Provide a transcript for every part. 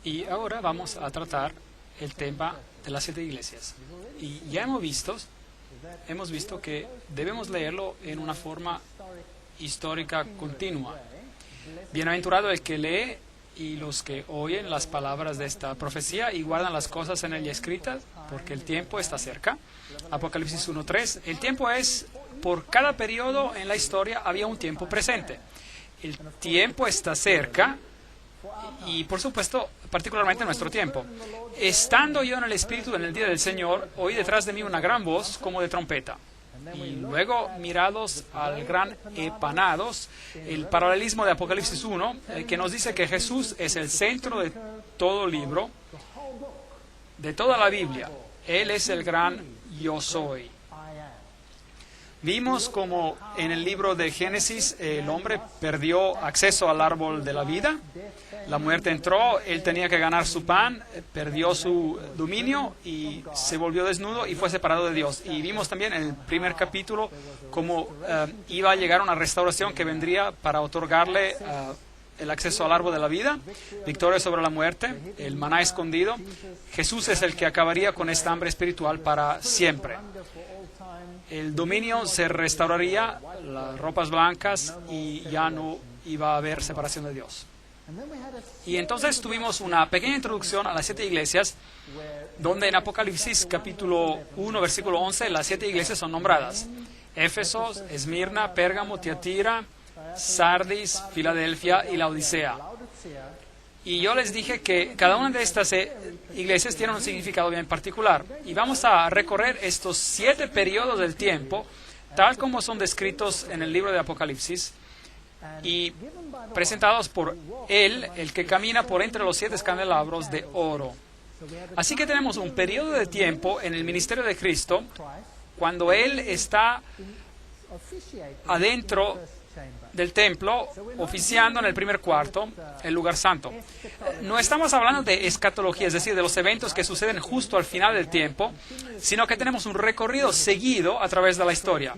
Y ahora vamos a tratar el tema de las 7 iglesias. Y ya hemos visto que debemos leerlo en una forma histórica continua. Bienaventurado el que lee y los que oyen las palabras de esta profecía y guardan las cosas en ella escritas, porque el tiempo está cerca. Apocalipsis 1:3. El tiempo es, por cada periodo en la historia había un tiempo presente. El tiempo está cerca. Y por supuesto, particularmente en nuestro tiempo. Estando yo en el Espíritu en el día del Señor, oí detrás de mí una gran voz como de trompeta. Y luego, mirados al gran Epanados, el paralelismo de Apocalipsis 1, que nos dice que Jesús es el centro de todo libro, de toda la Biblia. Él es el gran yo soy. Vimos como en el libro de Génesis el hombre perdió acceso al árbol de la vida, la muerte entró, él tenía que ganar su pan, perdió su dominio y se volvió desnudo y fue separado de Dios. Y vimos también en el primer capítulo cómo iba a llegar una restauración que vendría para otorgarle el acceso al árbol de la vida, victoria sobre la muerte, el maná escondido. Jesús es el que acabaría con esta hambre espiritual para siempre. El dominio se restauraría, las ropas blancas, y ya no iba a haber separación de Dios. Y entonces tuvimos una pequeña introducción a las 7 iglesias, donde en Apocalipsis capítulo 1, versículo 11, las 7 iglesias son nombradas: Éfeso, Esmirna, Pérgamo, Tiatira, Sardis, Filadelfia y Laodicea. Y yo les dije que cada una de estas iglesias tiene un significado bien particular. Y vamos a recorrer estos 7 periodos del tiempo, tal como son descritos en el libro de Apocalipsis, y presentados por Él, el que camina por entre los 7 candelabros de oro. Así que tenemos un periodo de tiempo en el ministerio de Cristo, cuando Él está adentro del templo, oficiando en el primer cuarto, el lugar santo. No estamos hablando de escatología, es decir, de los eventos que suceden justo al final del tiempo, sino que tenemos un recorrido seguido a través de la historia,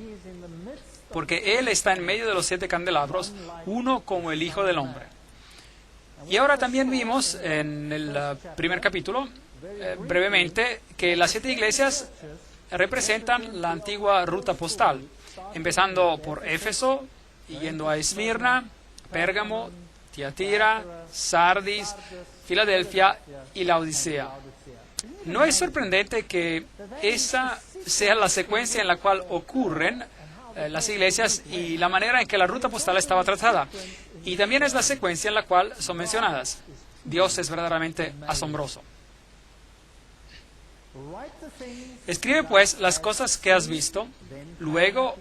porque Él está en medio de los 7 candelabros, uno como el Hijo del Hombre. Y ahora también vimos en el primer capítulo, brevemente, que las 7 iglesias representan la antigua ruta postal, empezando por Éfeso, yendo a Esmirna, Pérgamo, Tiatira, Sardis, Filadelfia y Laodicea. No es sorprendente que esa sea la secuencia en la cual ocurren las iglesias y la manera en que la ruta postal estaba tratada. Y también es la secuencia en la cual son mencionadas. Dios es verdaderamente asombroso. Escribe pues las cosas que has visto, luego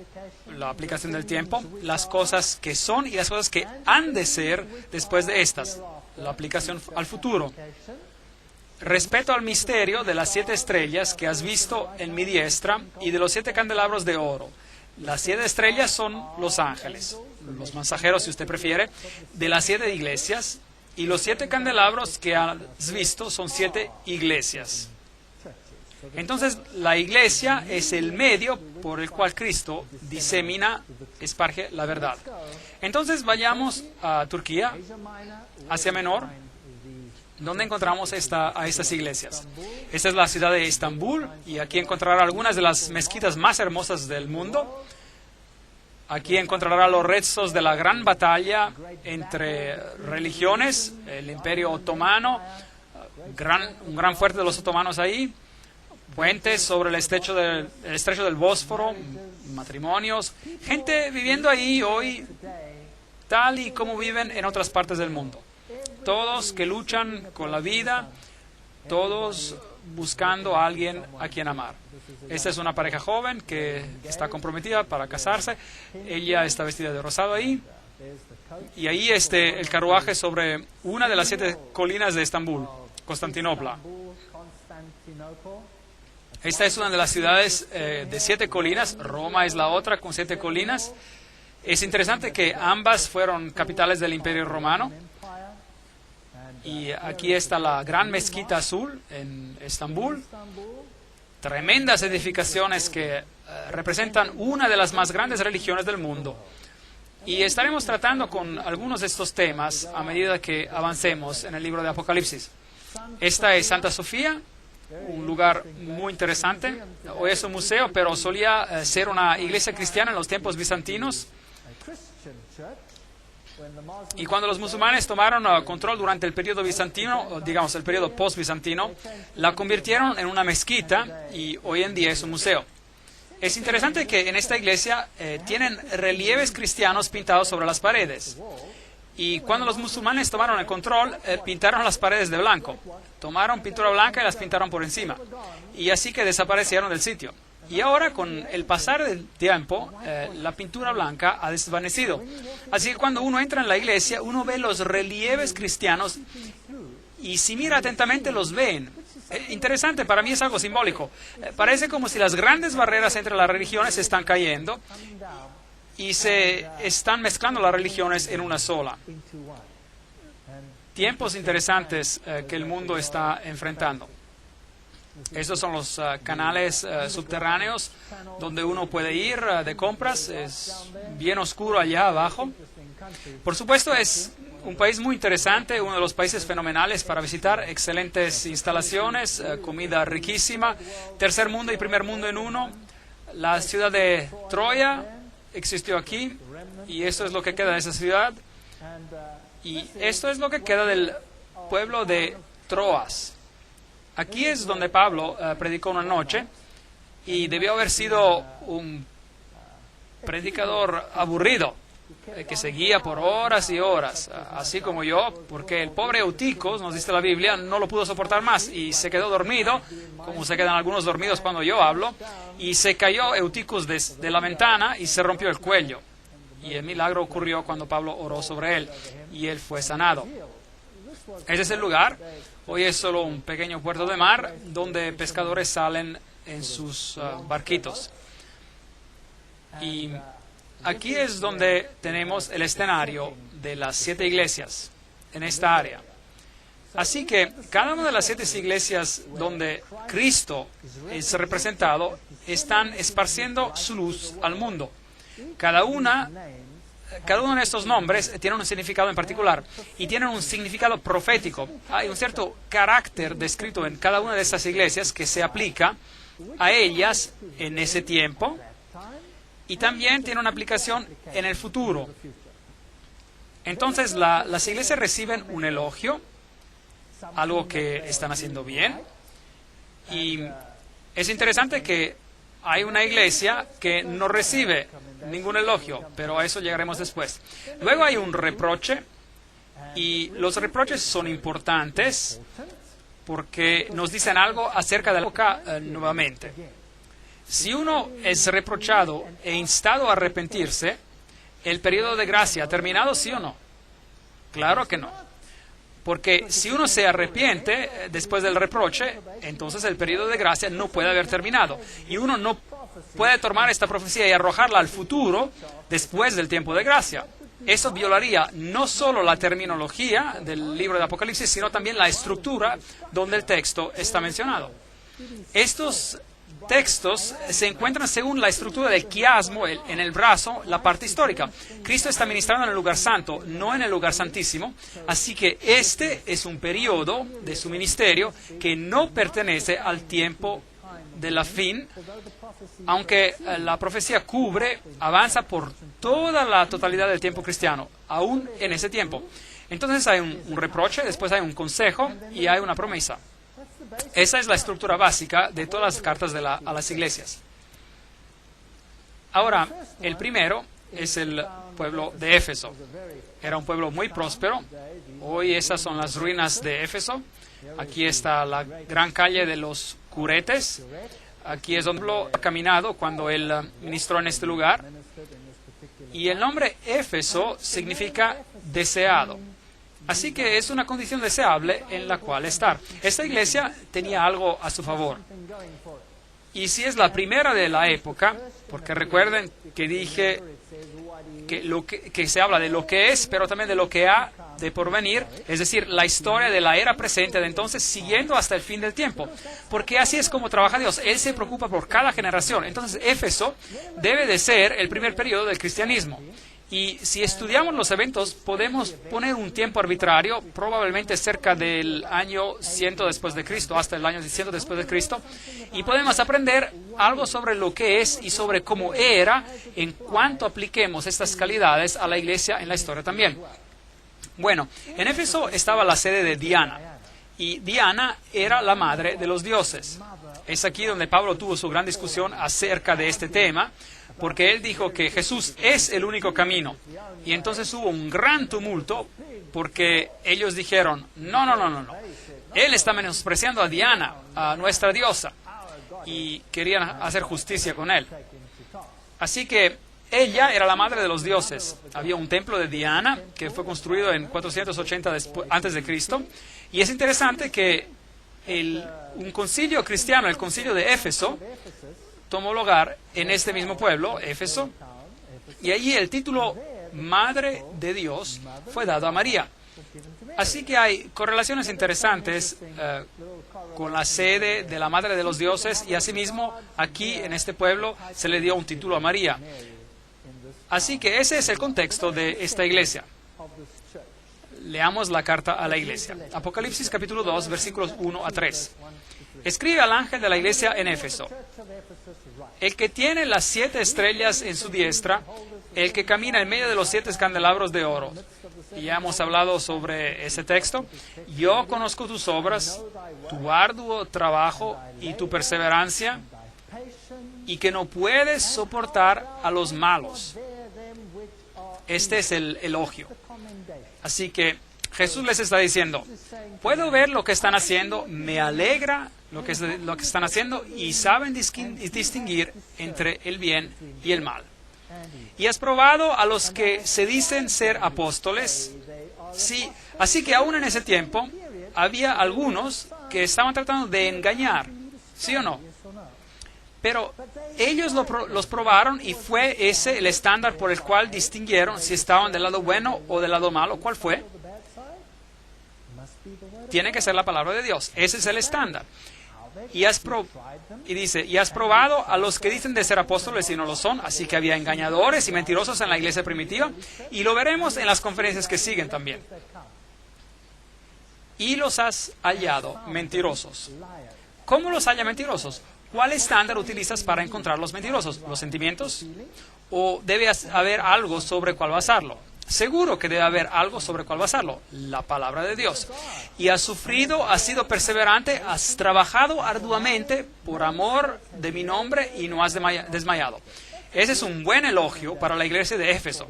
la aplicación del tiempo, las cosas que son y las cosas que han de ser después de estas, la aplicación al futuro. Respeto al misterio de las 7 estrellas que has visto en mi diestra y de los 7 candelabros de oro. Las 7 estrellas son los ángeles, los mensajeros si usted prefiere, de las 7 iglesias, y los 7 candelabros que has visto son 7 iglesias. Entonces, la iglesia es el medio por el cual Cristo disemina, esparge la verdad. Entonces, vayamos a Turquía, Asia Menor, donde encontramos a estas iglesias. Esta es la ciudad de Estambul, y aquí encontrará algunas de las mezquitas más hermosas del mundo. Aquí encontrará los restos de la gran batalla entre religiones, el Imperio Otomano, un gran fuerte de los otomanos ahí, puentes sobre el estrecho del Bósforo, matrimonios, gente viviendo ahí hoy tal y como viven en otras partes del mundo. Todos que luchan con la vida, todos buscando a alguien a quien amar. Esta es una pareja joven que está comprometida para casarse. Ella está vestida de rosado ahí. Y ahí el carruaje sobre una de las 7 colinas de Estambul, Constantinopla. Esta es una de las ciudades de 7 colinas. Roma es la otra con 7 colinas. Es interesante que ambas fueron capitales del Imperio Romano. Y aquí está la gran mezquita azul en Estambul. Tremendas edificaciones que representan una de las más grandes religiones del mundo. Y estaremos tratando con algunos de estos temas a medida que avancemos en el libro de Apocalipsis. Esta es Santa Sofía, un lugar muy interesante. Hoy es un museo, pero solía ser una iglesia cristiana en los tiempos bizantinos. Y cuando los musulmanes tomaron control durante el periodo bizantino, digamos el periodo post-bizantino, la convirtieron en una mezquita y hoy en día es un museo. Es interesante que en esta iglesia tienen relieves cristianos pintados sobre las paredes. Y cuando los musulmanes tomaron el control, pintaron las paredes de blanco. Tomaron pintura blanca y las pintaron por encima. Y así que desaparecieron del sitio. Y ahora, con el pasar del tiempo, la pintura blanca ha desvanecido. Así que cuando uno entra en la iglesia, uno ve los relieves cristianos y si mira atentamente los ven. Interesante, para mí es algo simbólico. Parece como si las grandes barreras entre las religiones se están cayendo y se están mezclando las religiones en una sola. Tiempos interesantes que el mundo está enfrentando. Estos son los canales subterráneos donde uno puede ir de compras. Es bien oscuro allá abajo. Por supuesto, es un país muy interesante, uno de los países fenomenales para visitar. Excelentes instalaciones, comida riquísima, tercer mundo y primer mundo en uno. La ciudad de Troya existió aquí y esto es lo que queda de esa ciudad. Y esto es lo que queda del pueblo de Troas. Aquí es donde Pablo predicó una noche y debió haber sido un predicador aburrido, que seguía por horas y horas, así como yo, porque el pobre Euticos, nos dice la Biblia, no lo pudo soportar más y se quedó dormido, como se quedan algunos dormidos cuando yo hablo, y se cayó Euticos de la ventana y se rompió el cuello. Y el milagro ocurrió cuando Pablo oró sobre él y él fue sanado. Ese es el lugar. Hoy es solo un pequeño puerto de mar donde pescadores salen en sus barquitos. Y aquí es donde tenemos el escenario de las 7 iglesias en esta área. Así que cada una de las 7 iglesias donde Cristo es representado están esparciendo su luz al mundo. Cada uno de estos nombres tiene un significado en particular y tienen un significado profético. Hay un cierto carácter descrito en cada una de estas iglesias que se aplica a ellas en ese tiempo y también tiene una aplicación en el futuro. Entonces las iglesias reciben un elogio, algo que están haciendo bien, y es interesante que hay una iglesia que no recibe ningún elogio, pero a eso llegaremos después. Luego hay un reproche, y los reproches son importantes porque nos dicen algo acerca de la época nuevamente. Si uno es reprochado e instado a arrepentirse, ¿el periodo de gracia ha terminado, sí o no? Claro que no. Porque si uno se arrepiente después del reproche, entonces el periodo de gracia no puede haber terminado. Y uno no puede tomar esta profecía y arrojarla al futuro después del tiempo de gracia. Eso violaría no solo la terminología del libro de Apocalipsis, sino también la estructura donde el texto está mencionado. Estos textos se encuentran según la estructura del quiasmo, en el brazo, la parte histórica. Cristo está ministrando en el lugar santo, no en el lugar santísimo, así que este es un periodo de su ministerio que no pertenece al tiempo de la fin, aunque la profecía avanza por toda la totalidad del tiempo cristiano, aún en ese tiempo. Entonces hay un reproche, después hay un consejo y hay una promesa. Esa es la estructura básica de todas las cartas a las iglesias. Ahora, el primero es el pueblo de Éfeso. Era un pueblo muy próspero. Hoy esas son las ruinas de Éfeso. Aquí está la gran calle de los Curetes. Aquí es donde Pablo ha caminado cuando él ministró en este lugar. Y el nombre Éfeso significa deseado. Así que es una condición deseable en la cual estar. Esta iglesia tenía algo a su favor. Y si es la primera de la época, porque recuerden que dije que se habla de lo que es, pero también de lo que ha de porvenir, es decir, la historia de la era presente de entonces, siguiendo hasta el fin del tiempo. Porque así es como trabaja Dios. Él se preocupa por cada generación. Entonces, Éfeso debe de ser el primer periodo del cristianismo. Y si estudiamos los eventos, podemos poner un tiempo arbitrario, probablemente cerca del año 100 después de Cristo, hasta el año 100 después de Cristo, y podemos aprender algo sobre lo que es y sobre cómo era en cuanto apliquemos estas calidades a la iglesia en la historia también. Bueno, en Éfeso estaba la sede de Diana, y Diana era la madre de los dioses. Es aquí donde Pablo tuvo su gran discusión acerca de este tema, porque él dijo que Jesús es el único camino. Y entonces hubo un gran tumulto porque ellos dijeron, no. Él está menospreciando a Diana, a nuestra diosa, y querían hacer justicia con él. Así que ella era la madre de los dioses. Había un templo de Diana que fue construido en 480 antes de Cristo. Y es interesante que un concilio cristiano, el concilio de Éfeso, tomó lugar en este mismo pueblo, Éfeso, y allí el título Madre de Dios fue dado a María. Así que hay correlaciones interesantes con la sede de la Madre de los Dioses, y asimismo aquí en este pueblo se le dio un título a María. Así que ese es el contexto de esta iglesia. Leamos la carta a la iglesia. Apocalipsis capítulo 2, versículos 1 a 3. Escribe al ángel de la iglesia en Éfeso: el que tiene las 7 estrellas en su diestra, el que camina en medio de los 7 candelabros de oro. Y ya hemos hablado sobre ese texto. Yo conozco tus obras, tu arduo trabajo y tu perseverancia, y que no puedes soportar a los malos. Este es el elogio. Así que Jesús les está diciendo, puedo ver lo que están haciendo, me alegra lo que están haciendo, y saben distinguir entre el bien y el mal. Y has probado a los que se dicen ser apóstoles. Sí, así que aún en ese tiempo había algunos que estaban tratando de engañar, ¿sí o no? Pero ellos los probaron, y fue ese el estándar por el cual distinguieron si estaban del lado bueno o del lado malo. ¿Cuál fue? Tiene que ser la palabra de Dios. Ese es el estándar. Y dice, y has probado a los que dicen de ser apóstoles y no lo son. Así que había engañadores y mentirosos en la iglesia primitiva, y lo veremos en las conferencias que siguen también. Y los has hallado mentirosos. ¿Cómo los halla mentirosos? ¿Cuál estándar utilizas para encontrar los mentirosos? ¿Los sentimientos? ¿O debe haber algo sobre cuál basarlo? Seguro que debe haber algo sobre cuál basarlo. La palabra de Dios. Y has sufrido, has sido perseverante, has trabajado arduamente por amor de mi nombre y no has desmayado. Ese es un buen elogio para la iglesia de Éfeso.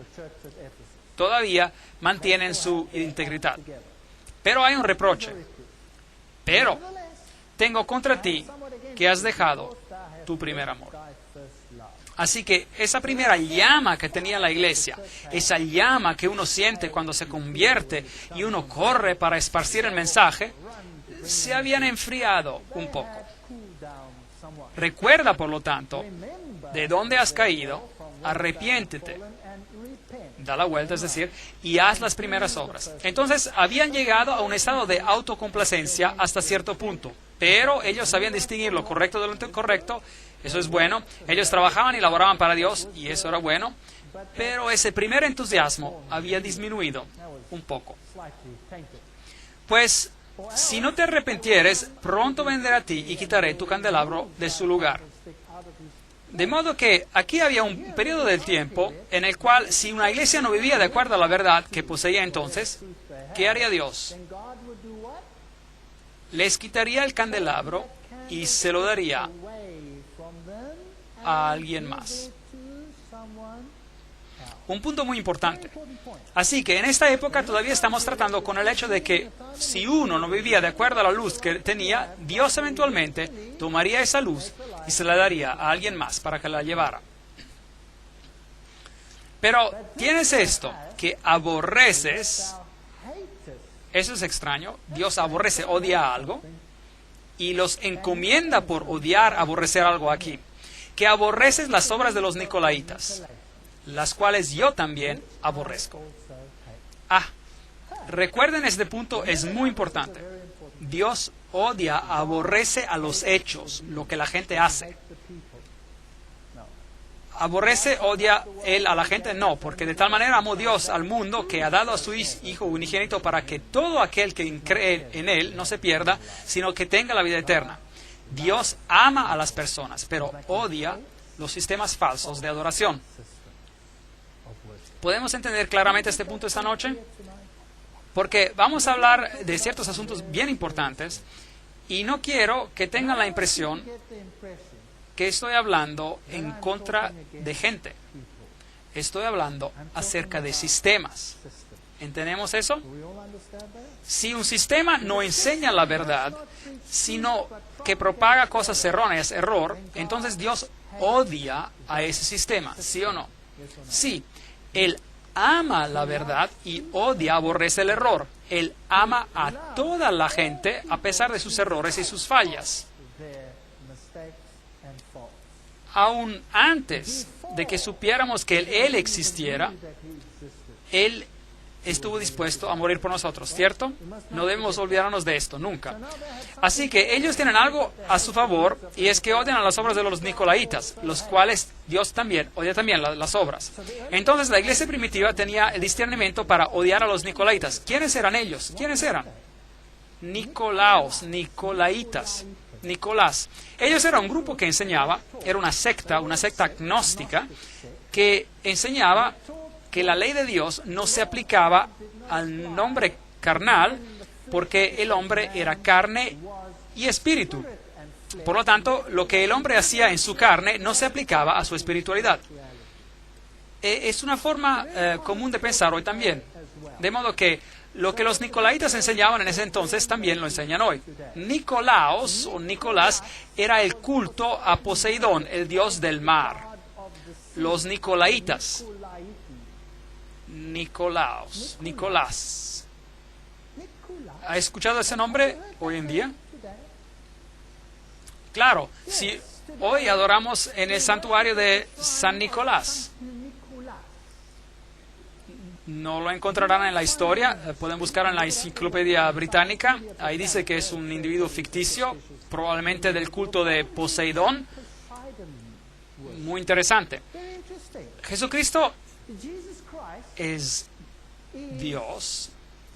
Todavía mantienen su integridad. Pero hay un reproche. Pero tengo contra ti que has dejado tu primer amor. Así que esa primera llama que tenía la iglesia, esa llama que uno siente cuando se convierte y uno corre para esparcir el mensaje, se habían enfriado un poco. Recuerda, por lo tanto, de dónde has caído, arrepiéntete, da la vuelta, es decir, y haz las primeras obras. Entonces, habían llegado a un estado de autocomplacencia hasta cierto punto, pero ellos sabían distinguir lo correcto de lo incorrecto. Eso es bueno. Ellos trabajaban y laboraban para Dios, y eso era bueno. Pero ese primer entusiasmo había disminuido un poco. Pues, si no te arrepentieres, pronto vendré a ti y quitaré tu candelabro de su lugar. De modo que aquí había un periodo del tiempo en el cual, si una iglesia no vivía de acuerdo a la verdad que poseía entonces, ¿qué haría Dios? Les quitaría el candelabro y se lo daría a alguien más. Un punto muy importante. Así que en esta época todavía estamos tratando con el hecho de que si uno no vivía de acuerdo a la luz que tenía, Dios eventualmente tomaría esa luz y se la daría a alguien más para que la llevara. Pero tienes esto, que aborreces. Eso es extraño. Dios aborrece, odia algo y los encomienda por odiar, aborrecer algo aquí. Que aborreces las obras de los nicolaitas, las cuales yo también aborrezco. Recuerden, este punto es muy importante. Dios odia, aborrece a los hechos, lo que la gente hace. Aborrece, odia él a la gente, no, porque de tal manera amó Dios al mundo que ha dado a su Hijo unigénito para que todo aquel que cree en él no se pierda, sino que tenga la vida eterna. Dios ama a las personas, pero odia los sistemas falsos de adoración. ¿Podemos entender claramente este punto esta noche? Porque vamos a hablar de ciertos asuntos bien importantes y no quiero que tengan la impresión que estoy hablando en contra de gente. Estoy hablando acerca de sistemas. ¿Entendemos eso? Si un sistema no enseña la verdad, sino que propaga cosas erróneas, error, entonces Dios odia a ese sistema, ¿sí o no? Sí, Él ama la verdad y odia, aborrece el error. Él ama a toda la gente a pesar de sus errores y sus fallas. Aún antes de que supiéramos que Él existiera, Él estuvo dispuesto a morir por nosotros, ¿cierto? No debemos olvidarnos de esto, nunca. Así que ellos tienen algo a su favor, y es que odian a las obras de los nicolaitas, los cuales Dios también odia también las obras. Entonces la iglesia primitiva tenía el discernimiento para odiar a los nicolaitas. ¿Quiénes eran ellos? ¿Quiénes eran? Nicolaos, nicolaitas, Nicolás. Ellos eran un grupo que enseñaba, era una secta agnóstica, que enseñaba que la ley de Dios no se aplicaba al hombre carnal porque el hombre era carne y espíritu. Por lo tanto, lo que el hombre hacía en su carne no se aplicaba a su espiritualidad. Es una forma común de pensar hoy también. De modo que lo que los nicolaitas enseñaban en ese entonces también lo enseñan hoy. Nicolaos o Nicolás era el culto a Poseidón, el dios del mar. Los nicolaitas. Nicolás. ¿Ha escuchado ese nombre hoy en día? Claro, si hoy adoramos en el santuario de San Nicolás. No lo encontrarán en la historia, pueden buscar en la enciclopedia británica. Ahí dice que es un individuo ficticio, probablemente del culto de Poseidón. Muy interesante. Jesucristo es Dios.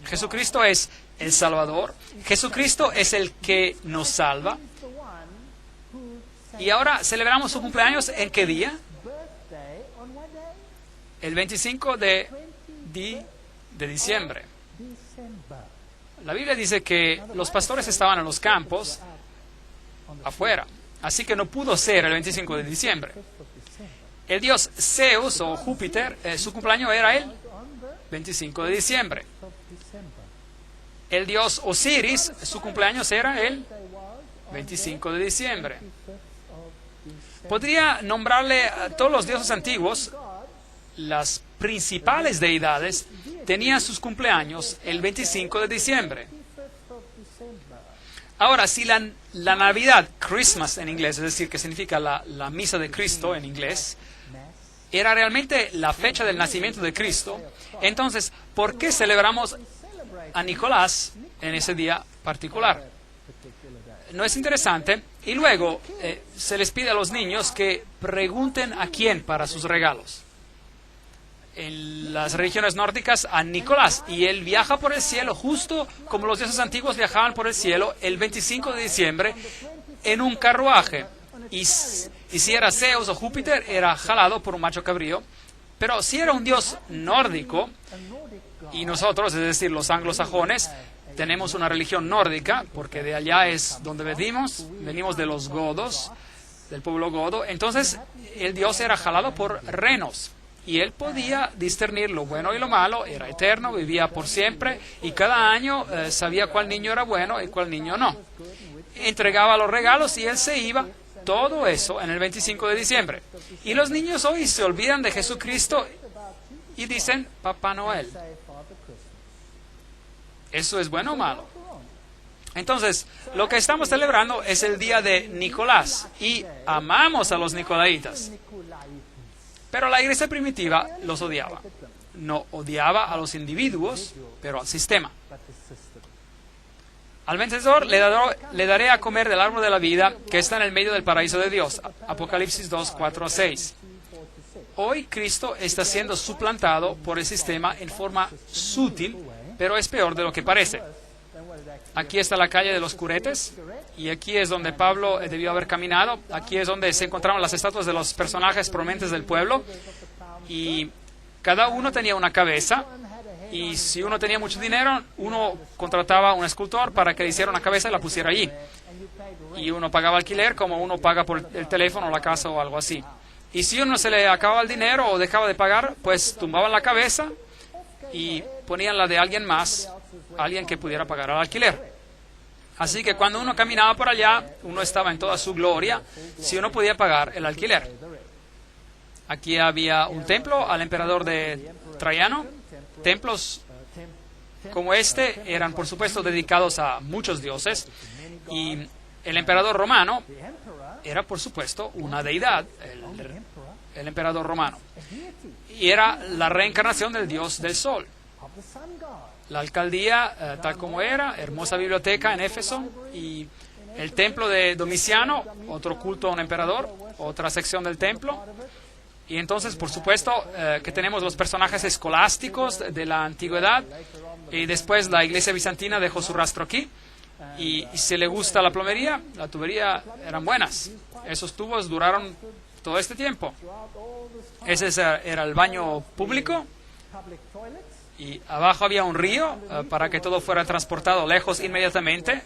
Jesucristo es el Salvador. Jesucristo es el que nos salva. Y ahora celebramos su cumpleaños, ¿en qué día? El 25 de diciembre. La Biblia dice que los pastores estaban en los campos afuera, así que no pudo ser el 25 de diciembre. El dios Zeus o Júpiter, su cumpleaños era el 25 de diciembre. El dios Osiris, su cumpleaños era el 25 de diciembre. Podría nombrarle a todos los dioses antiguos. Las principales deidades tenían sus cumpleaños el 25 de diciembre. Ahora, si la Navidad, Christmas en inglés, es decir, que significa la misa de Cristo en inglés, era realmente la fecha del nacimiento de Cristo, entonces, ¿por qué celebramos a Nicolás en ese día particular? ¿No es interesante? Y luego se les pide a los niños que pregunten a quién para sus regalos. En las religiones nórdicas, a Nicolás, y él viaja por el cielo justo como los dioses antiguos viajaban por el cielo el 25 de diciembre en un carruaje. Y si era Zeus o Júpiter, era jalado por un macho cabrío. Pero si era un dios nórdico, y nosotros, es decir, los anglosajones, tenemos una religión nórdica, porque de allá es donde venimos de los godos, del pueblo godo, entonces el dios era jalado por renos. Y él podía discernir lo bueno y lo malo, era eterno, vivía por siempre, y cada año sabía cuál niño era bueno y cuál niño no. Entregaba los regalos y él se iba, todo eso en el 25 de diciembre. Y los niños hoy se olvidan de Jesucristo y dicen, Papá Noel. ¿Eso es bueno o malo? Entonces, lo que estamos celebrando es el día de Nicolás, y amamos a los nicolaitas. Pero la iglesia primitiva los odiaba. No odiaba a los individuos, pero al sistema. Al vencedor le daré a comer del árbol de la vida que está en el medio del paraíso de Dios. Apocalipsis 2, 4 a 6. Hoy Cristo está siendo suplantado por el sistema en forma sutil, pero es peor de lo que parece. Aquí está la calle de los Curetes, y aquí es donde Pablo debió haber caminado. Aquí es donde se encontraron las estatuas de los personajes prominentes del pueblo, y cada uno tenía una cabeza, y si uno tenía mucho dinero, uno contrataba a un escultor para que le hiciera una cabeza y la pusiera allí. Y uno pagaba alquiler como uno paga por el teléfono, la casa o algo así. Y si uno se le acababa el dinero o dejaba de pagar, pues tumbaban la cabeza y ponían la de alguien más, alguien que pudiera pagar el alquiler. Así que cuando uno caminaba por allá, uno estaba en toda su gloria si uno podía pagar el alquiler. Aquí había un templo al emperador de Traiano. Templos como este eran, por supuesto, dedicados a muchos dioses, y el emperador romano era, por supuesto, una deidad, el emperador romano, y era la reencarnación del dios del sol. La alcaldía, tal como era, hermosa biblioteca en Éfeso, y el templo de Domiciano, otro culto a un emperador, otra sección del templo. Y entonces, por supuesto, que tenemos los personajes escolásticos de la antigüedad, y después la iglesia bizantina dejó su rastro aquí. Y si le gusta la plomería, la tubería eran buenas. Esos tubos duraron todo este tiempo. Ese era el baño público, y abajo había un río para que todo fuera transportado lejos inmediatamente.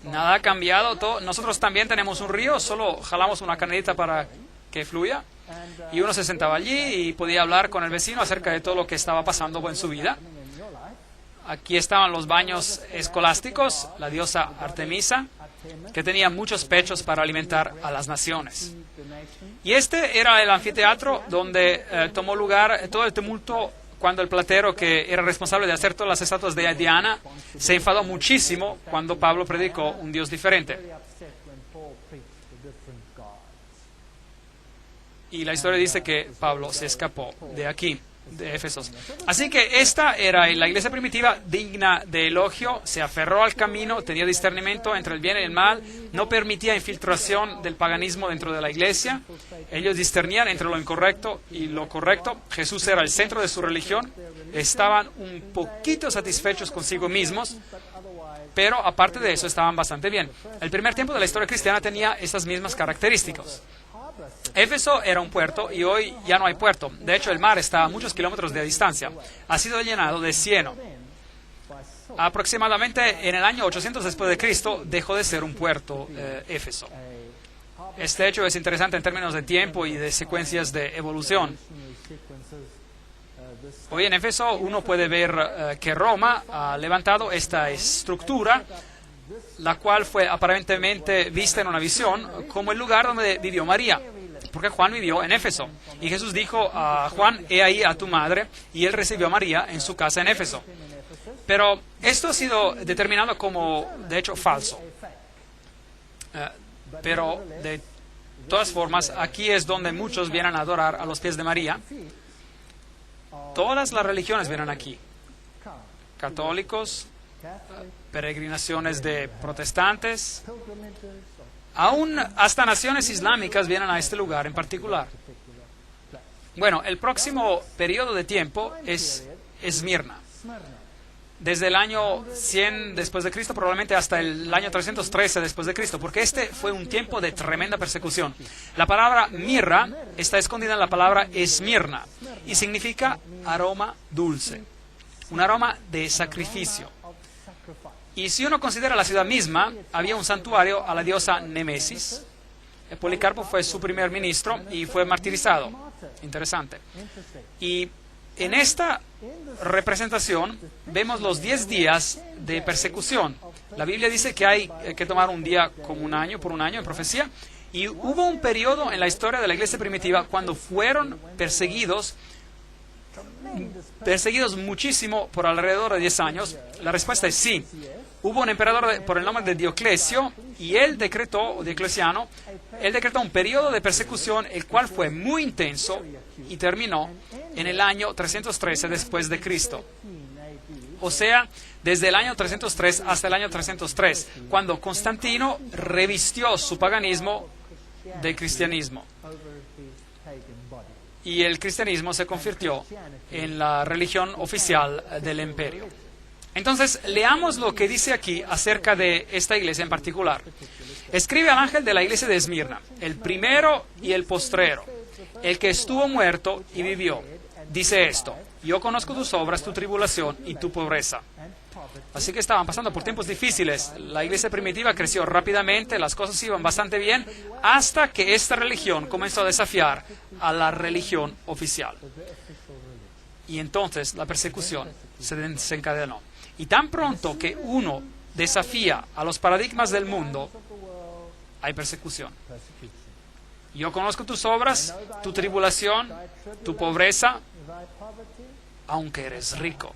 Nada ha cambiado. Nosotros también tenemos un río, solo jalamos una canalita para que fluya. Y uno se sentaba allí y podía hablar con el vecino acerca de todo lo que estaba pasando en su vida. Aquí estaban los baños escolásticos, la diosa Artemisa, que tenía muchos pechos para alimentar a las naciones. Y este era el anfiteatro donde tomó lugar todo el tumulto cuando el platero, que era responsable de hacer todas las estatuas de Diana, se enfadó muchísimo cuando Pablo predicó un dios diferente. Y la historia dice que Pablo se escapó de aquí, de Éfesos. Así que esta era la iglesia primitiva, digna de elogio. Se aferró al camino, tenía discernimiento entre el bien y el mal, no permitía infiltración del paganismo dentro de la iglesia. Ellos discernían entre lo incorrecto y lo correcto. Jesús era el centro de su religión. Estaban un poquito satisfechos consigo mismos, pero aparte de eso estaban bastante bien. El primer tiempo de la historia cristiana tenía estas mismas características. Éfeso era un puerto, y hoy ya no hay puerto. De hecho, el mar está a muchos kilómetros de distancia. Ha sido llenado de cieno. Aproximadamente en el año 800 después de Cristo dejó de ser un puerto Éfeso. Este hecho es interesante en términos de tiempo y de secuencias de evolución. Hoy en Éfeso uno puede ver que Roma ha levantado esta estructura la cual fue aparentemente vista en una visión como el lugar donde vivió María, porque Juan vivió en Éfeso. Y Jesús dijo a Juan: he ahí a tu madre, y él recibió a María en su casa en Éfeso. Pero esto ha sido determinado como, de hecho, falso. Pero de todas formas, aquí es donde muchos vienen a adorar a los pies de María. Todas las religiones vienen aquí. Católicos, peregrinaciones de protestantes, aún hasta naciones islámicas vienen a este lugar en particular. Bueno, el próximo periodo de tiempo es Esmirna. Desde el año 100 después de Cristo, probablemente hasta el año 313 después de Cristo, porque este fue un tiempo de tremenda persecución. La palabra mirra está escondida en la palabra Esmirna y significa aroma dulce, un aroma de sacrificio. Y si uno considera la ciudad misma, había un santuario a la diosa Némesis. Policarpo fue su primer ministro y fue martirizado. Interesante. Y en esta representación vemos los 10 días de persecución. La Biblia dice que hay que tomar un día como un año, por un año en profecía. Y hubo un periodo en la historia de la iglesia primitiva cuando fueron perseguidos muchísimo por alrededor de 10 años. La respuesta es sí. Hubo un emperador por el nombre de Dioclesio y él decretó un periodo de persecución el cual fue muy intenso y terminó en el año 313 después de Cristo. O sea, desde el año 303 hasta el año 303, cuando Constantino revistió su paganismo de cristianismo. Y el cristianismo se convirtió en la religión oficial del imperio. Entonces, leamos lo que dice aquí acerca de esta iglesia en particular. Escribe al ángel de la iglesia de Esmirna, el primero y el postrero, el que estuvo muerto y vivió. Dice esto: yo conozco tus obras, tu tribulación y tu pobreza. Así que estaban pasando por tiempos difíciles. La iglesia primitiva creció rápidamente, las cosas iban bastante bien, hasta que esta religión comenzó a desafiar a la religión oficial. Y entonces la persecución se desencadenó. Y tan pronto que uno desafía a los paradigmas del mundo, hay persecución. Yo conozco tus obras, tu tribulación, tu pobreza, aunque eres rico.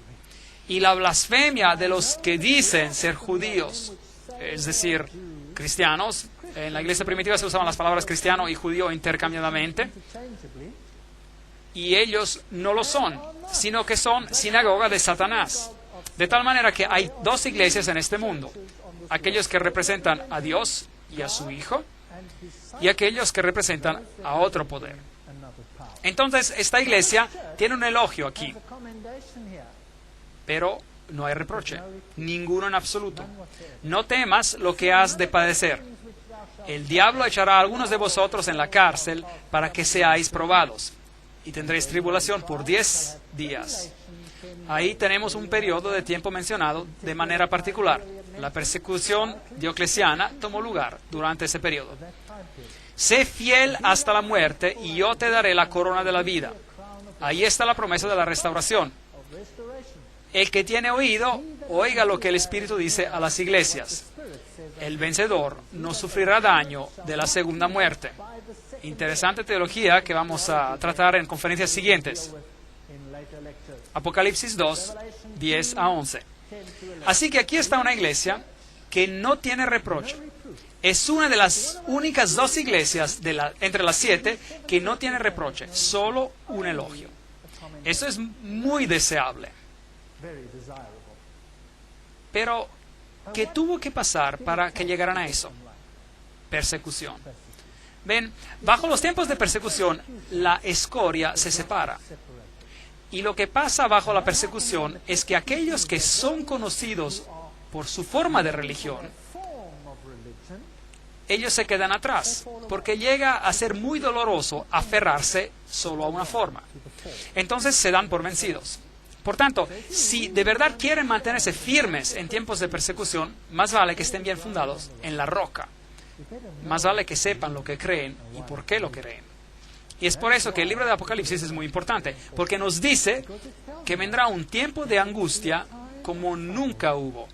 Y la blasfemia de los que dicen ser judíos, es decir, cristianos. En la iglesia primitiva se usaban las palabras cristiano y judío intercambiadamente. Y ellos no lo son, sino que son sinagoga de Satanás. De tal manera que hay dos iglesias en este mundo: aquellos que representan a Dios y a su Hijo, y aquellos que representan a otro poder. Entonces, esta iglesia tiene un elogio aquí, pero no hay reproche, ninguno en absoluto. No temas lo que has de padecer. El diablo echará a algunos de vosotros en la cárcel para que seáis probados, y tendréis tribulación por 10 días. Ahí tenemos un periodo de tiempo mencionado de manera particular. La persecución diocleciana tomó lugar durante ese periodo. Sé fiel hasta la muerte y yo te daré la corona de la vida. Ahí está la promesa de la restauración. El que tiene oído, oiga lo que el Espíritu dice a las iglesias. El vencedor no sufrirá daño de la segunda muerte. Interesante teología que vamos a tratar en conferencias siguientes. Apocalipsis 2, 10 a 11. Así que aquí está una iglesia que no tiene reproche. Es una de las únicas dos iglesias entre las 7 que no tiene reproche, solo un elogio. Eso es muy deseable. Pero, ¿qué tuvo que pasar para que llegaran a eso? Persecución. Ven, bajo los tiempos de persecución, la escoria se separa. Y lo que pasa bajo la persecución es que aquellos que son conocidos por su forma de religión, ellos se quedan atrás, porque llega a ser muy doloroso aferrarse solo a una forma. Entonces se dan por vencidos. Por tanto, si de verdad quieren mantenerse firmes en tiempos de persecución, más vale que estén bien fundados en la roca. Más vale que sepan lo que creen y por qué lo creen. Y es por eso que el libro de Apocalipsis es muy importante, porque nos dice que vendrá un tiempo de angustia como nunca hubo.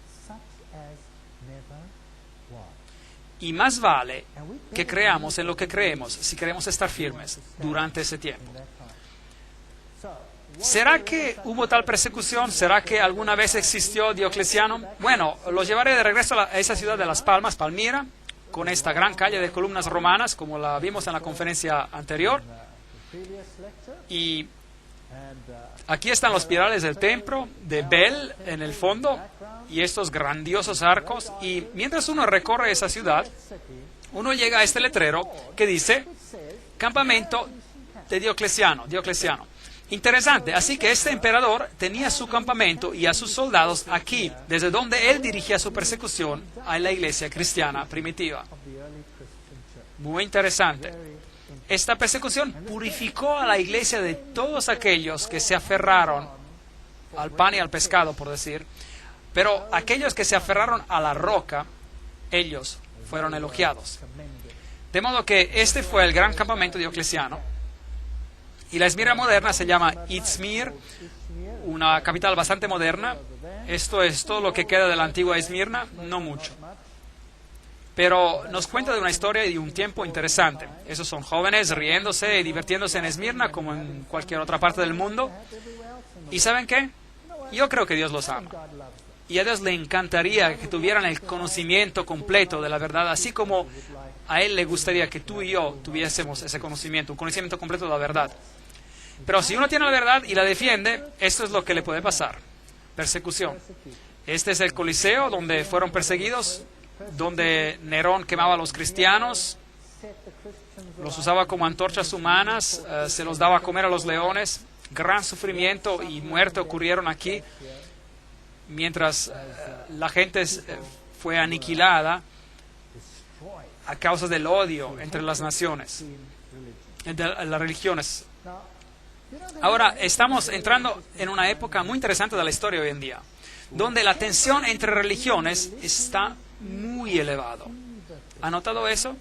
Y más vale que creamos en lo que creemos si queremos estar firmes durante ese tiempo. ¿Será que hubo tal persecución? ¿Será que alguna vez existió Diocleciano? Bueno, los llevaré de regreso a esa ciudad de Las Palmas, Palmira, con esta gran calle de columnas romanas, como la vimos en la conferencia anterior. Y aquí están los pilares del templo de Bel en el fondo y estos grandiosos arcos. Y mientras uno recorre esa ciudad, uno llega a este letrero que dice Campamento de Diocleciano. Interesante, así que este emperador tenía su campamento y a sus soldados aquí, desde donde él dirigía su persecución a la iglesia cristiana primitiva. Muy interesante. Esta persecución purificó a la iglesia de todos aquellos que se aferraron al pan y al pescado, por decir, pero aquellos que se aferraron a la roca, ellos fueron elogiados. De modo que este fue el gran campamento diocleciano. Y la Esmirna moderna se llama Izmir, una capital bastante moderna. Esto es todo lo que queda de la antigua Esmirna, no mucho. Pero nos cuenta de una historia y de un tiempo interesante. Esos son jóvenes riéndose y divirtiéndose en Esmirna como en cualquier otra parte del mundo. ¿Y saben qué? Yo creo que Dios los ama. Y a Dios le encantaría que tuvieran el conocimiento completo de la verdad, así como a Él le gustaría que tú y yo tuviésemos ese conocimiento, un conocimiento completo de la verdad. Pero si uno tiene la verdad y la defiende, esto es lo que le puede pasar. Persecución. Este es el Coliseo donde fueron perseguidos, donde Nerón quemaba a los cristianos, los usaba como antorchas humanas, se los daba a comer a los leones. Gran sufrimiento y muerte ocurrieron aquí, mientras la gente fue aniquilada a causa del odio entre las naciones, entre las religiones. Ahora estamos entrando en una época muy interesante de la historia hoy en día, donde la tensión entre religiones está muy elevado. ¿Ha notado eso?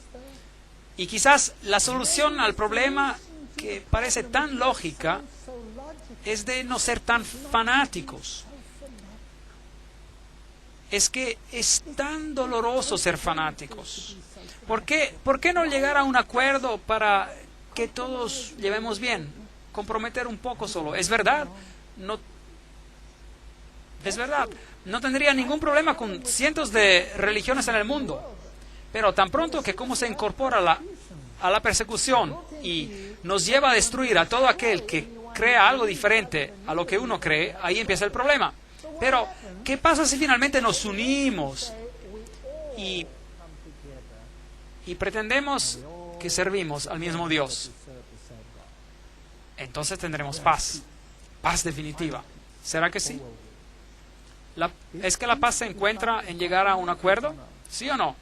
Y quizás la solución al problema, que parece tan lógica, es de no ser tan fanáticos. Es que es tan doloroso ser fanáticos. ¿Por qué no llegar a un acuerdo para que todos llevemos bien? Comprometer un poco solo. Es verdad. Es verdad. No tendría ningún problema con cientos de religiones en el mundo. Pero tan pronto que como se incorpora a la persecución y nos lleva a destruir a todo aquel que crea algo diferente a lo que uno cree, ahí empieza el problema. Pero, ¿qué pasa si finalmente nos unimos y pretendemos que servimos al mismo Dios? Entonces tendremos paz, paz definitiva. ¿Será que sí? ¿Es que la paz se encuentra en llegar a un acuerdo? ¿Sí o no?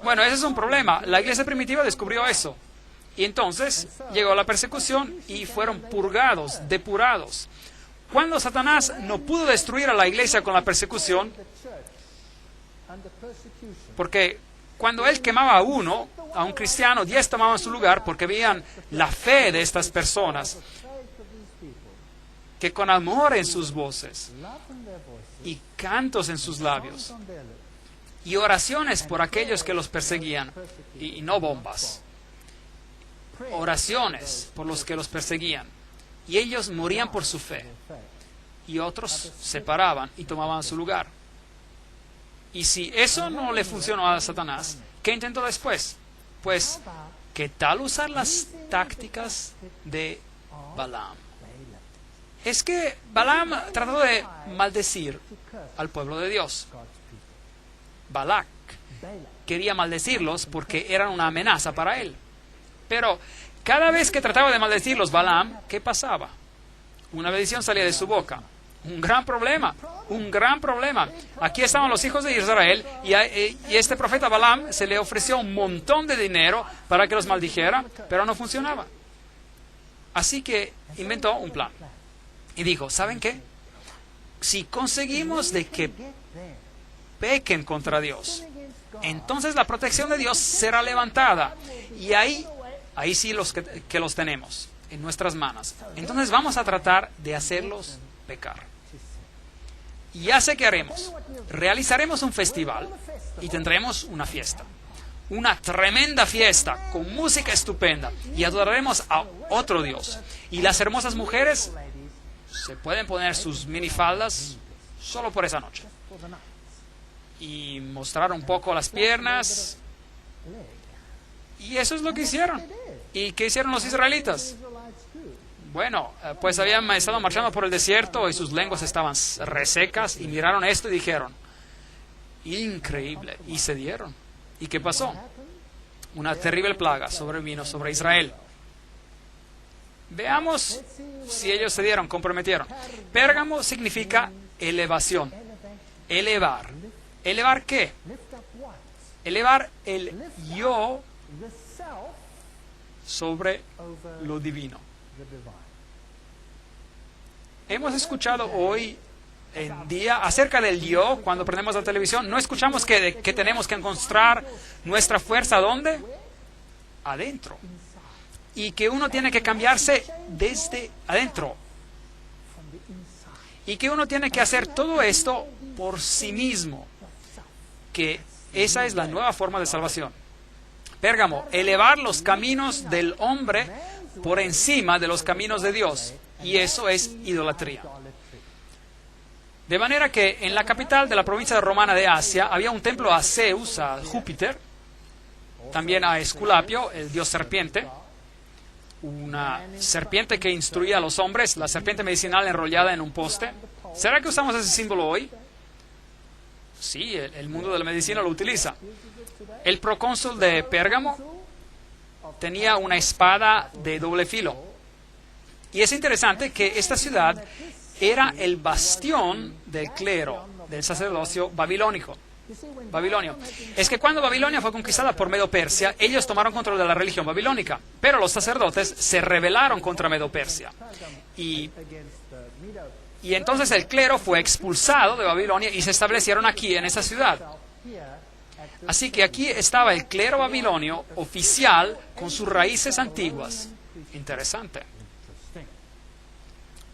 Bueno, ese es un problema. La iglesia primitiva descubrió eso. Y entonces llegó la persecución y fueron purgados, depurados. Cuando Satanás no pudo destruir a la iglesia con la persecución, porque cuando él quemaba a uno, a un cristiano, 10 tomaban su lugar porque veían la fe de estas personas, que con amor en sus voces y cantos en sus labios y oraciones por aquellos que los perseguían, y no bombas, oraciones por los que los perseguían, y ellos morían por su fe, y otros se paraban y tomaban su lugar. Y si eso no le funcionó a Satanás, ¿qué intentó después? Pues, ¿qué tal usar las tácticas de Balaam? Es que Balaam trató de maldecir al pueblo de Dios. Balak quería maldecirlos porque eran una amenaza para él. Pero cada vez que trataba de maldecirlos Balaam, ¿qué pasaba? Una bendición salía de su boca. Un gran problema, un gran problema. Aquí estaban los hijos de Israel y este profeta Balaam se le ofreció un montón de dinero para que los maldijera, pero no funcionaba. Así que inventó un plan. Y dijo, ¿saben qué? Si conseguimos de que pequen contra Dios, entonces la protección de Dios será levantada. Y ahí sí que los tenemos en nuestras manos. Entonces vamos a tratar de hacerlos pecar. Y ya sé qué haremos. Realizaremos un festival y tendremos una fiesta. una tremenda fiesta con música estupenda y adoraremos a otro Dios. Y las hermosas mujeres se pueden poner sus minifaldas solo por esa noche y mostrar un poco las piernas. Y eso es lo que hicieron. ¿Y qué hicieron los israelitas? Bueno, pues habían estado marchando por el desierto y sus lenguas estaban resecas y miraron esto y dijeron, increíble, y se dieron. ¿Y qué pasó? Una terrible plaga sobrevino sobre Israel. Veamos si ellos se dieron, comprometieron. Pérgamo significa elevación, elevar. ¿Elevar qué? Elevar el yo sobre lo divino. Hemos escuchado hoy en día acerca del yo cuando prendemos la televisión. No escuchamos que tenemos que encontrar nuestra fuerza ¿dónde? Adentro. Y que uno tiene que cambiarse desde adentro. Y que uno tiene que hacer todo esto por sí mismo. Que esa es la nueva forma de salvación. Pérgamo, elevar los caminos del hombre por encima de los caminos de Dios. Y eso es idolatría. De manera que en la capital de la provincia romana de Asia había un templo a Zeus, a Júpiter, también a Esculapio, el dios serpiente, una serpiente que instruía a los hombres, la serpiente medicinal enrollada en un poste. ¿Será que usamos ese símbolo hoy? Sí, el mundo de la medicina lo utiliza. El procónsul de Pérgamo tenía una espada de doble filo. Y es interesante que esta ciudad era el bastión del clero, del sacerdocio babilonio. Es que cuando Babilonia fue conquistada por Medo-Persia, ellos tomaron control de la religión babilónica, pero los sacerdotes se rebelaron contra Medo-Persia. Y entonces el clero fue expulsado de Babilonia y se establecieron aquí, en esa ciudad. Así que aquí estaba el clero babilonio oficial con sus raíces antiguas. Interesante.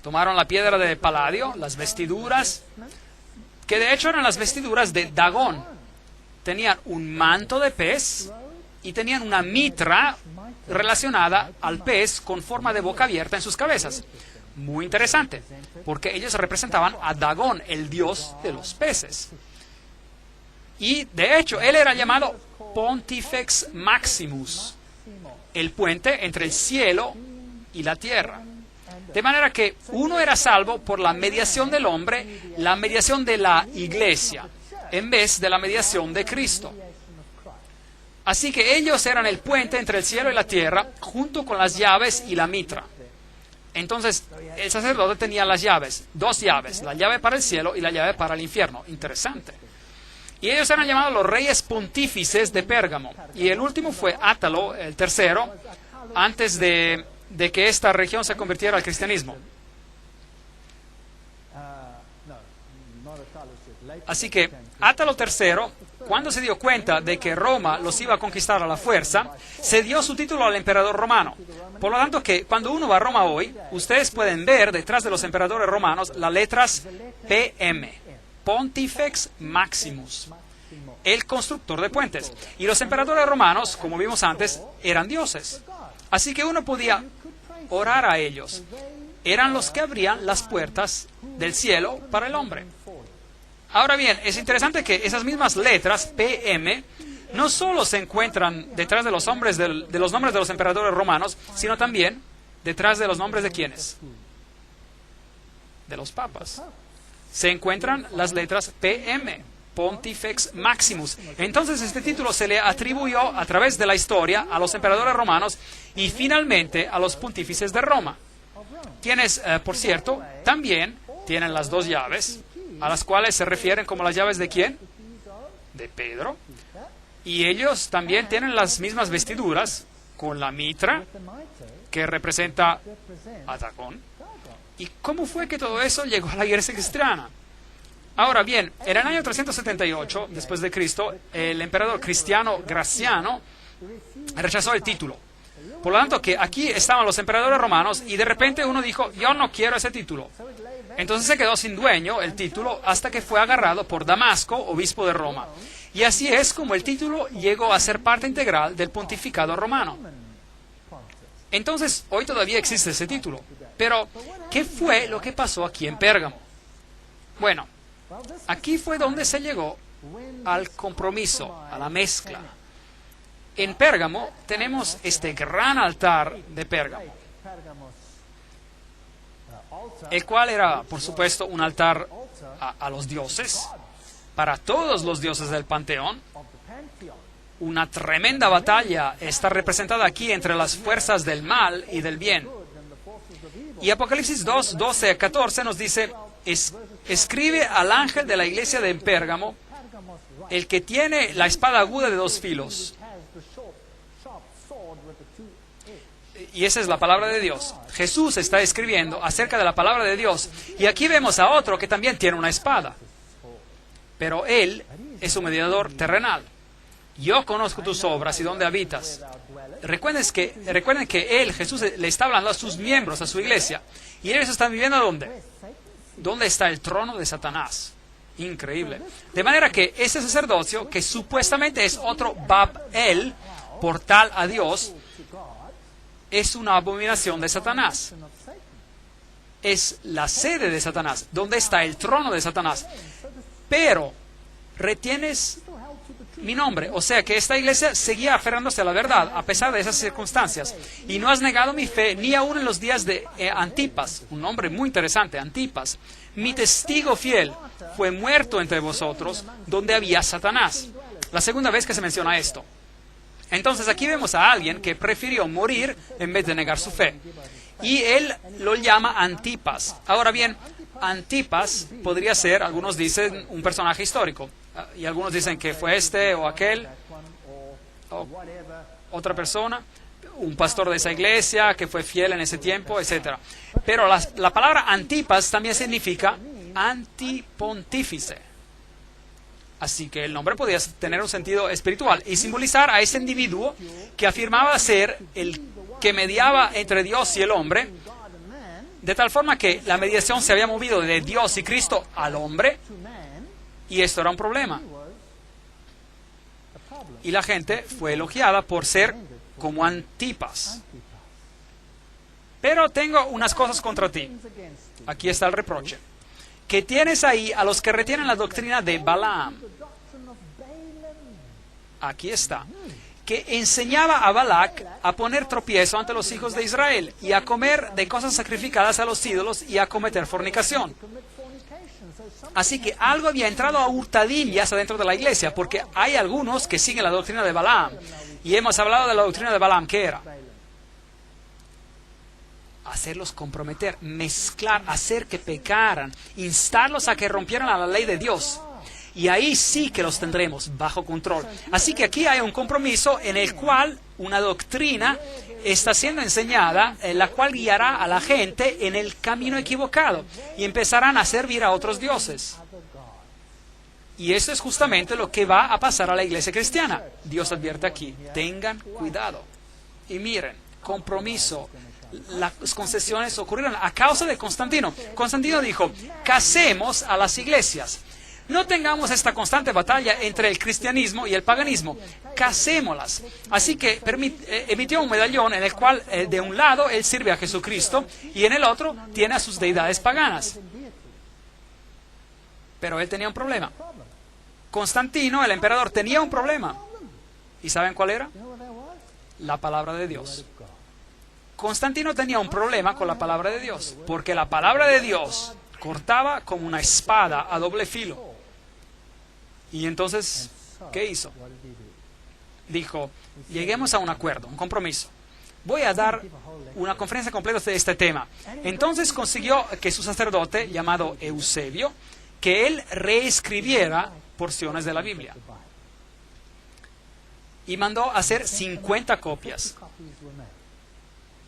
Tomaron la piedra de paladio, las vestiduras, que de hecho eran las vestiduras de Dagón. Tenían un manto de pez y tenían una mitra relacionada al pez con forma de boca abierta en sus cabezas. Muy interesante, porque ellos representaban a Dagón, el dios de los peces. Y de hecho, él era llamado Pontifex Maximus, el puente entre el cielo y la tierra. De manera que uno era salvo por la mediación del hombre, la mediación de la iglesia, en vez de la mediación de Cristo. Así que ellos eran el puente entre el cielo y la tierra, junto con las llaves y la mitra. Entonces, el sacerdote tenía las llaves, dos llaves, la llave para el cielo y la llave para el infierno. Interesante. Y ellos eran llamados los reyes pontífices de Pérgamo. Y el último fue Átalo, el tercero, antes de que esta región se convirtiera al cristianismo. Así que Átalo III, cuando se dio cuenta de que Roma los iba a conquistar a la fuerza, se dio su título al emperador romano. Por lo tanto, que cuando uno va a Roma hoy, ustedes pueden ver detrás de los emperadores romanos las letras PM, Pontifex Maximus, el constructor de puentes. Y los emperadores romanos, como vimos antes, eran dioses. Así que uno podía orar a ellos. Eran los que abrían las puertas del cielo para el hombre. Ahora bien, es interesante que esas mismas letras, PM, no solo se encuentran detrás de los nombres de los emperadores romanos, sino también detrás de los nombres de ¿quiénes? De los papas. Se encuentran las letras PM, Pontifex Maximus. Entonces este título se le atribuyó a través de la historia a los emperadores romanos y finalmente a los pontífices de Roma, quienes, por cierto, también tienen las dos llaves, a las cuales se refieren como las llaves de ¿quién? De Pedro. Y ellos también tienen las mismas vestiduras, con la mitra, que representa a Dagón. ¿Y cómo fue que todo eso llegó a la iglesia cristiana? Ahora bien, en el año 378, después de Cristo, el emperador Cristiano Graciano rechazó el título. Por lo tanto, que aquí estaban los emperadores romanos y de repente uno dijo, yo no quiero ese título. Entonces se quedó sin dueño el título hasta que fue agarrado por Damasco, obispo de Roma. Y así es como el título llegó a ser parte integral del pontificado romano. Entonces, hoy todavía existe ese título. Pero, ¿qué fue lo que pasó aquí en Pérgamo? Bueno, aquí fue donde se llegó al compromiso, a la mezcla. En Pérgamo tenemos este gran altar de Pérgamo, el cual era, por supuesto, un altar a los dioses, para todos los dioses del panteón. Una tremenda batalla está representada aquí entre las fuerzas del mal y del bien. Y Apocalipsis 2, 12 a 14 nos dice, escribe al ángel de la iglesia de Pérgamo, el que tiene la espada aguda de 2 filos. Y esa es la palabra de Dios. Jesús está escribiendo acerca de la palabra de Dios. Y aquí vemos a otro que también tiene una espada. Pero él es un mediador terrenal. Yo conozco tus obras y dónde habitas. Recuerden que él, Jesús, le está hablando a sus miembros, a su iglesia. ¿Y ellos están viviendo dónde? ¿Dónde está el trono de Satanás? Increíble. De manera que ese sacerdocio, que supuestamente es otro Babel, portal a Dios, es una abominación de Satanás. Es la sede de Satanás, donde está el trono de Satanás. Pero retienes mi nombre. O sea que esta iglesia seguía aferrándose a la verdad, a pesar de esas circunstancias. Y no has negado mi fe, ni aún en los días de Antipas, un nombre muy interesante, Antipas. Mi testigo fiel fue muerto entre vosotros, donde había Satanás. La segunda vez que se menciona esto. Entonces aquí vemos a alguien que prefirió morir en vez de negar su fe. Y él lo llama Antipas. Ahora bien, Antipas podría ser, algunos dicen, un personaje histórico. Y algunos dicen que fue este o aquel, o otra persona, un pastor de esa iglesia que fue fiel en ese tiempo, etc. Pero la palabra Antipas también significa antipontífice. Así que el nombre podía tener un sentido espiritual y simbolizar a ese individuo que afirmaba ser el que mediaba entre Dios y el hombre, de tal forma que la mediación se había movido de Dios y Cristo al hombre, y esto era un problema. Y la gente fue elogiada por ser como Antipas. Pero tengo unas cosas contra ti. Aquí está el reproche. Que tienes ahí a los que retienen la doctrina de Balaam. Aquí está. Que enseñaba a Balac a poner tropiezo ante los hijos de Israel y a comer de cosas sacrificadas a los ídolos y a cometer fornicación. Así que algo había entrado a hurtadillas adentro de la iglesia, porque hay algunos que siguen la doctrina de Balaam. Y hemos hablado de la doctrina de Balaam, ¿qué era? Hacerlos comprometer, mezclar, hacer que pecaran, instarlos a que rompieran a la ley de Dios. Y ahí sí que los tendremos bajo control. Así que aquí hay un compromiso en el cual una doctrina está siendo enseñada, la cual guiará a la gente en el camino equivocado y empezarán a servir a otros dioses. Y eso es justamente lo que va a pasar a la iglesia cristiana. Dios advierte aquí, tengan cuidado. Y miren, compromiso. Las concesiones ocurrieron a causa de Constantino. Constantino dijo, casemos a las iglesias. No tengamos esta constante batalla entre el cristianismo y el paganismo. Casémoslas. Así que emitió un medallón en el cual de un lado él sirve a Jesucristo y en el otro tiene a sus deidades paganas. Pero él tenía un problema. Constantino, el emperador, tenía un problema. ¿Y saben cuál era? La palabra de Dios. Constantino tenía un problema con la palabra de Dios, porque la palabra de Dios cortaba como una espada a doble filo. Y entonces, ¿qué hizo? Dijo, lleguemos a un acuerdo, un compromiso. Voy a dar una conferencia completa de este tema. Entonces consiguió que su sacerdote, llamado Eusebio, que él reescribiera porciones de la Biblia. Y mandó hacer 50 copias.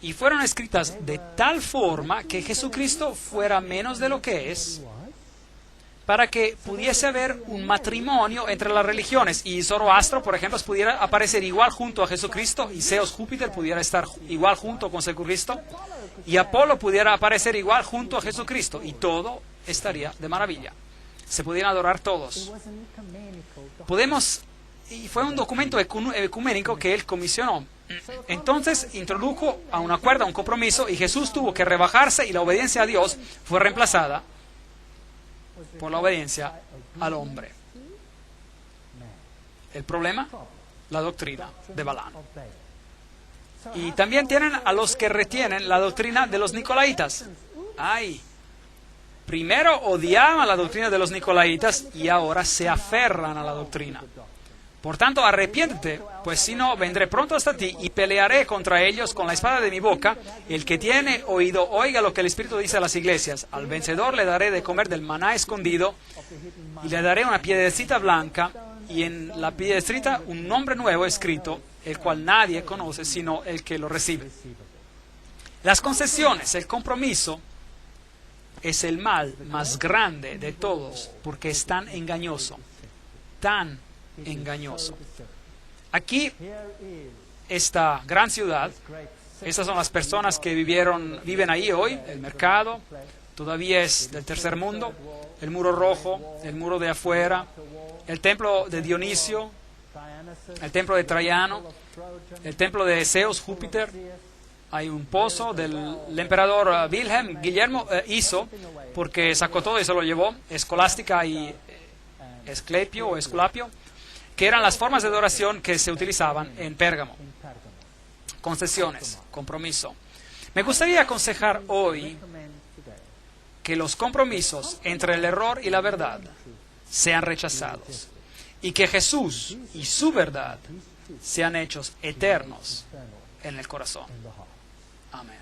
Y fueron escritas de tal forma que Jesucristo fuera menos de lo que es, para que pudiese haber un matrimonio entre las religiones. Y Zoroastro, por ejemplo, pudiera aparecer igual junto a Jesucristo, y Zeus Júpiter pudiera estar igual junto con Jesucristo, y Apolo pudiera aparecer igual junto a Jesucristo, y todo estaría de maravilla. se podían adorar todos. Y fue un documento ecuménico que él comisionó. Entonces introdujo a un acuerdo, a un compromiso, y Jesús tuvo que rebajarse y la obediencia a Dios fue reemplazada por la obediencia al hombre. El problema, la doctrina de Balaam. Y también tienen a los que retienen la doctrina de los nicolaitas. Primero odiaban la doctrina de los nicolaitas y ahora se aferran a la doctrina. Por tanto, arrepiéntete, pues si no, vendré pronto hasta ti y pelearé contra ellos con la espada de mi boca. El que tiene oído, oiga lo que el Espíritu dice a las iglesias. Al vencedor le daré de comer del maná escondido y le daré una piedrecita blanca y en la piedrecita un nombre nuevo escrito, el cual nadie conoce sino el que lo recibe. Las concesiones, el compromiso, es el mal más grande de todos porque es tan engañoso, tan engañoso. Aquí, esta gran ciudad, estas son las personas que viven ahí hoy, el mercado, todavía es del tercer mundo, el muro rojo, el muro de afuera, el templo de Dionisio, el templo de Traiano, el templo de Zeus, Júpiter. Hay un pozo del emperador Guillermo hizo, porque sacó todo y se lo llevó, Escolástica y Esculapio, que eran las formas de adoración que se utilizaban en Pérgamo. Concesiones, compromiso. Me gustaría aconsejar hoy que los compromisos entre el error y la verdad sean rechazados y que Jesús y su verdad sean hechos eternos en el corazón. Amén.